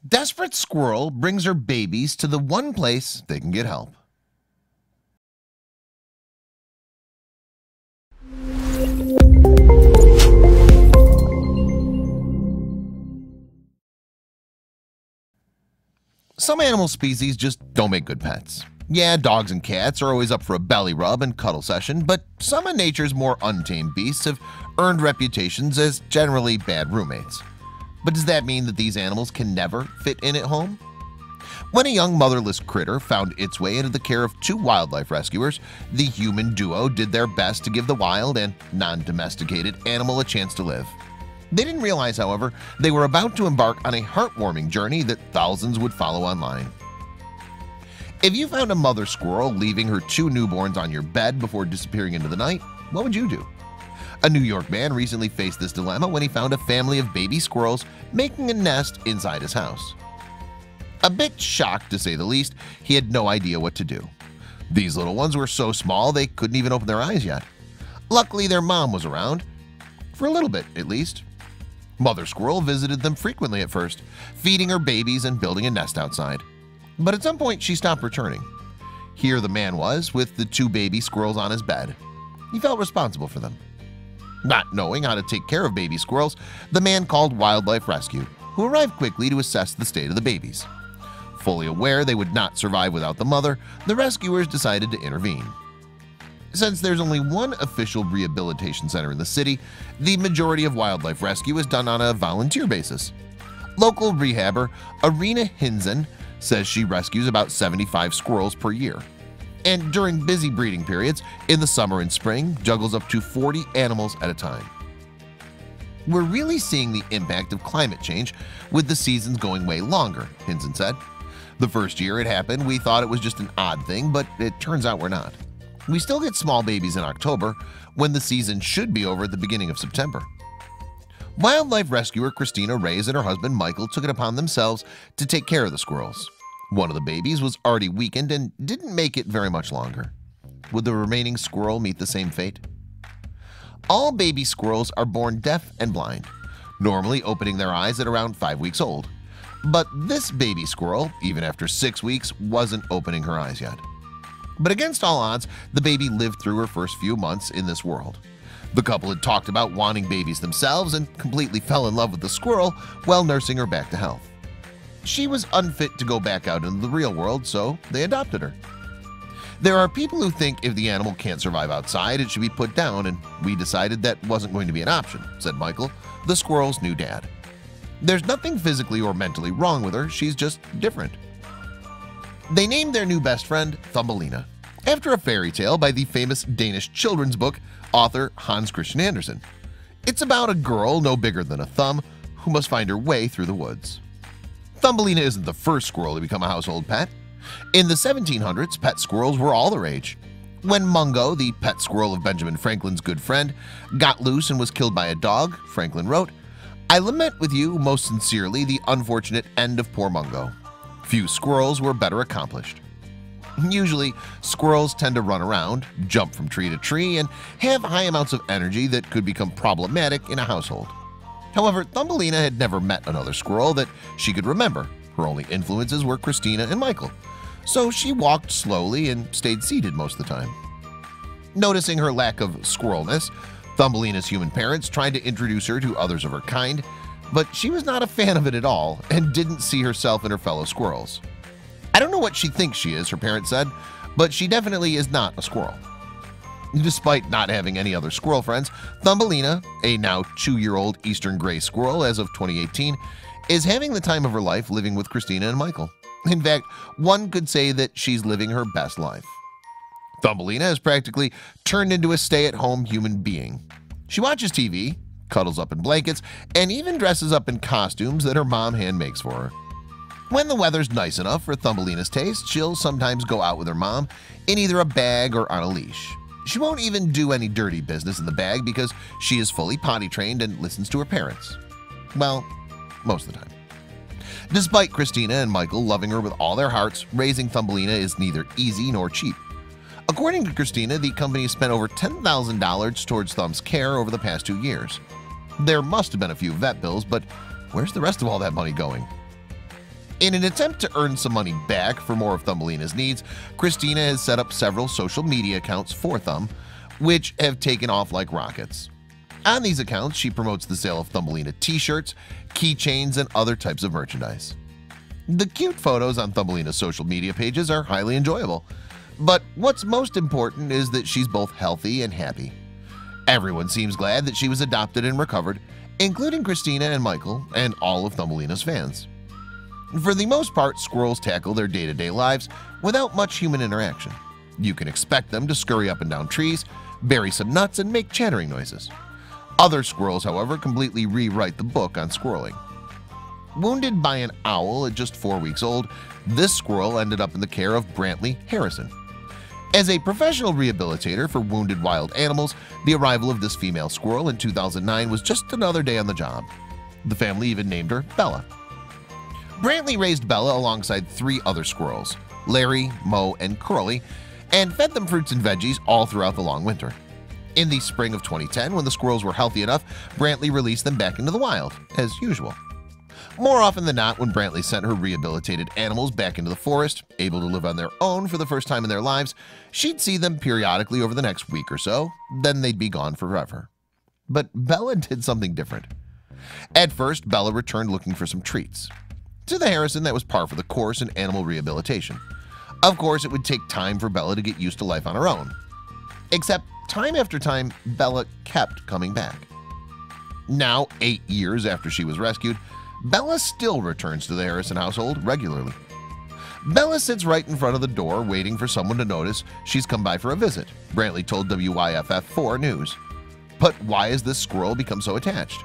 Desperate squirrel brings her babies to the one place they can get help. Some animal species just don't make good pets. Yeah, dogs and cats are always up for a belly rub and cuddle session, but some of nature's more untamed beasts have earned reputations as generally bad roommates. But does that mean that these animals can never fit in at home? When a young motherless critter found its way into the care of two wildlife rescuers, the human duo did their best to give the wild and non-domesticated animal a chance to live. They didn't realize, however, they were about to embark on a heartwarming journey that thousands would follow online. If you found a mother squirrel leaving her two newborns on your bed before disappearing into the night, what would you do? A New York man recently faced this dilemma when he found a family of baby squirrels making a nest inside his house. A bit shocked, to say the least, he had no idea what to do. These little ones were so small they couldn't even open their eyes yet. Luckily, their mom was around, for a little bit at least. Mother squirrel visited them frequently at first, feeding her babies and building a nest outside. But at some point she stopped returning. Here the man was with the two baby squirrels on his bed. He felt responsible for them. Not knowing how to take care of baby squirrels, the man called wildlife rescue, who arrived quickly to assess the state of the babies. Fully aware they would not survive without the mother, the rescuers decided to intervene. Since there's only one official rehabilitation center in the city, the majority of wildlife rescue is done on a volunteer basis. Local rehabber Arena Hinzen says she rescues about 75 squirrels per year, and during busy breeding periods in the summer and spring juggles up to 40 animals at a time. We're really seeing the impact of climate change with the seasons going way longer, Hinzen said. The first year it happened, we thought it was just an odd thing, but it turns out we're not. We still get small babies in October when the season should be over at the beginning of September. Wildlife rescuer Christina Reyes and her husband Michael took it upon themselves to take care of the squirrels. One of the babies was already weakened and didn't make it very much longer. Would the remaining squirrel meet the same fate? All baby squirrels are born deaf and blind, normally opening their eyes at around 5 weeks old. But this baby squirrel, even after 6 weeks, wasn't opening her eyes yet. But against all odds, the baby lived through her first few months in this world. The couple had talked about wanting babies themselves and completely fell in love with the squirrel while nursing her back to health. She was unfit to go back out into the real world, so they adopted her. There are people who think if the animal can't survive outside, it should be put down, and we decided that wasn't going to be an option, said Michael, the squirrel's new dad. There's nothing physically or mentally wrong with her, she's just different. They named their new best friend Thumbelina, after a fairy tale by the famous Danish children's book author Hans Christian Andersen. It's about a girl no bigger than a thumb who must find her way through the woods. Thumbelina isn't the first squirrel to become a household pet. In the 1700s, pet squirrels were all the rage. When Mungo, the pet squirrel of Benjamin Franklin's good friend, got loose and was killed by a dog, Franklin wrote, "I lament with you most sincerely the unfortunate end of poor Mungo. Few squirrels were better accomplished." Usually, squirrels tend to run around, jump from tree to tree, and have high amounts of energy that could become problematic in a household. However, Thumbelina had never met another squirrel that she could remember. Her only influences were Christina and Michael, so she walked slowly and stayed seated most of the time. Noticing her lack of squirrelness, Thumbelina's human parents tried to introduce her to others of her kind, but she was not a fan of it at all and didn't see herself in her fellow squirrels. "I don't know what she thinks she is," her parents said, "but she definitely is not a squirrel." Despite not having any other squirrel friends, Thumbelina, a now 2-year-old eastern gray squirrel as of 2018, is having the time of her life living with Christina and Michael. In fact, one could say that she's living her best life. Thumbelina has practically turned into a stay-at-home human being. She watches TV, cuddles up in blankets, and even dresses up in costumes that her mom hand makes for her. When the weather's nice enough for Thumbelina's taste, she'll sometimes go out with her mom in either a bag or on a leash. She won't even do any dirty business in the bag because she is fully potty trained and listens to her parents. Well, most of the time. Despite Christina and Michael loving her with all their hearts, raising Thumbelina is neither easy nor cheap. According to Christina, the company has spent over $10,000 towards Thumb's care over the past 2 years. There must have been a few vet bills, but where's the rest of all that money going? In an attempt to earn some money back for more of Thumbelina's needs, Christina has set up several social media accounts for Thumb, which have taken off like rockets. On these accounts, she promotes the sale of Thumbelina t-shirts, keychains, and other types of merchandise. The cute photos on Thumbelina's social media pages are highly enjoyable, but what's most important is that she's both healthy and happy. Everyone seems glad that she was adopted and recovered, including Christina and Michael and all of Thumbelina's fans. For the most part, squirrels tackle their day-to-day lives without much human interaction. You can expect them to scurry up and down trees, bury some nuts, and make chattering noises. Other squirrels, however, completely rewrite the book on squirreling. Wounded by an owl at just 4 weeks old, this squirrel ended up in the care of Brantley Harrison. As a professional rehabilitator for wounded wild animals, the arrival of this female squirrel in 2009 was just another day on the job. The family even named her Bella. Brantley raised Bella alongside 3 other squirrels, Larry, Mo, and Curly, and fed them fruits and veggies all throughout the long winter. In the spring of 2010, when the squirrels were healthy enough, Brantley released them back into the wild, as usual. More often than not, when Brantley sent her rehabilitated animals back into the forest, able to live on their own for the first time in their lives, she'd see them periodically over the next week or so, then they'd be gone forever. But Bella did something different. At first, Bella returned looking for some treats. To the Harrison, that was par for the course in animal rehabilitation. Of course, it would take time for Bella to get used to life on her own. Except, time after time, Bella kept coming back. Now, 8 years after she was rescued, Bella still returns to the Harrison household regularly. Bella sits right in front of the door waiting for someone to notice she's come by for a visit, Brantley told WYFF4 News. But why has this squirrel become so attached?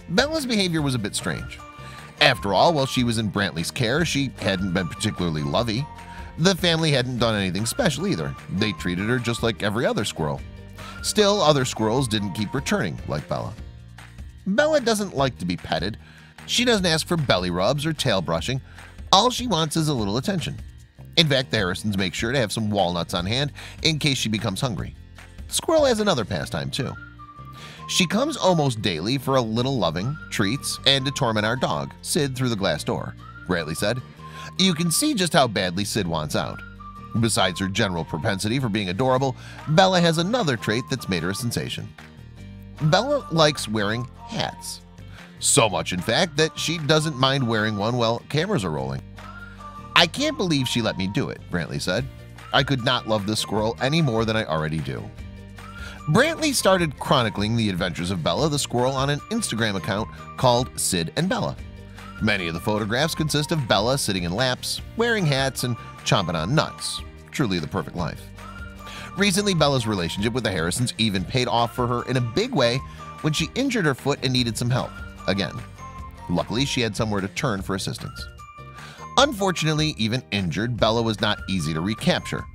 Bella's behavior was a bit strange. After all, while she was in Brantley's care, she hadn't been particularly lovey. The family hadn't done anything special either. They treated her just like every other squirrel. Still, other squirrels didn't keep returning like Bella. Bella doesn't like to be petted. She doesn't ask for belly rubs or tail brushing. All she wants is a little attention. In fact, the Harrisons make sure to have some walnuts on hand in case she becomes hungry. The squirrel has another pastime too. She comes almost daily for a little loving, treats, and to torment our dog, Sid, through the glass door, Brantley said. You can see just how badly Sid wants out. Besides her general propensity for being adorable, Bella has another trait that's made her a sensation. Bella likes wearing hats. So much, in fact, that she doesn't mind wearing one while cameras are rolling. I can't believe she let me do it, Brantley said. I could not love this squirrel any more than I already do. Brantley started chronicling the adventures of Bella the squirrel on an Instagram account called Sid and Bella. Many of the photographs consist of Bella sitting in laps, wearing hats, and chomping on nuts. Truly the perfect life. Recently, Bella's relationship with the Harrisons even paid off for her in a big way when she injured her foot and needed some help again. Luckily, she had somewhere to turn for assistance. Unfortunately, even injured, Bella was not easy to recapture.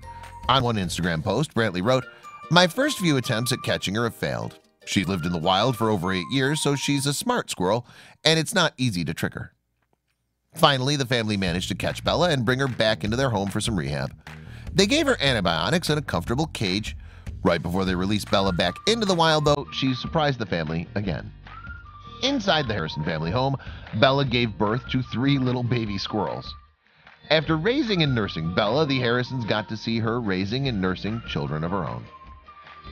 On one Instagram post, Brantley wrote, "My first few attempts at catching her have failed. She lived in the wild for over 8 years, so she's a smart squirrel, and it's not easy to trick her." Finally, the family managed to catch Bella and bring her back into their home for some rehab. They gave her antibiotics and a comfortable cage. Right before they released Bella back into the wild, though, she surprised the family again. Inside the Harrison family home, Bella gave birth to 3 little baby squirrels. After raising and nursing Bella, the Harrisons got to see her raising and nursing children of her own.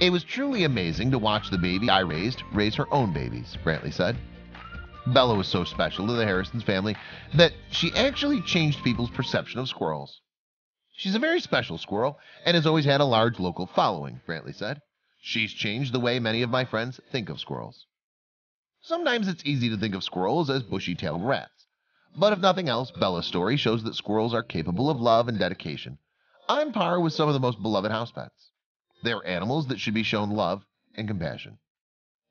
It was truly amazing to watch the baby I raised raise her own babies, Brantley said. Bella was so special to the Harrisons family that she actually changed people's perception of squirrels. She's a very special squirrel and has always had a large local following, Brantley said. She's changed the way many of my friends think of squirrels. Sometimes it's easy to think of squirrels as bushy-tailed rats. But if nothing else, Bella's story shows that squirrels are capable of love and dedication, on par with some of the most beloved house pets. They're animals that should be shown love and compassion.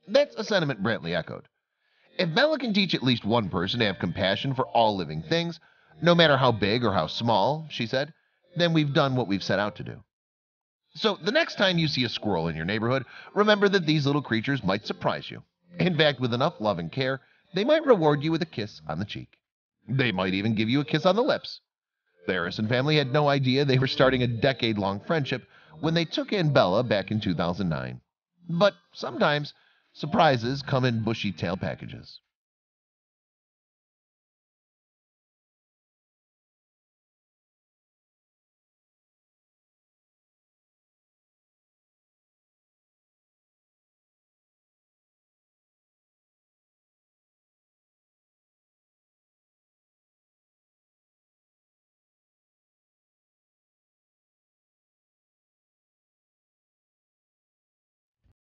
That's a sentiment Brantley echoed. If Bella can teach at least one person to have compassion for all living things, no matter how big or how small, she said, then we've done what we've set out to do. So the next time you see a squirrel in your neighborhood, remember that these little creatures might surprise you. In fact, with enough love and care, they might reward you with a kiss on the cheek. They might even give you a kiss on the lips. The Harrison family had no idea they were starting a decade-long friendship when they took in Bella back in 2009. But sometimes, surprises come in bushy-tail packages.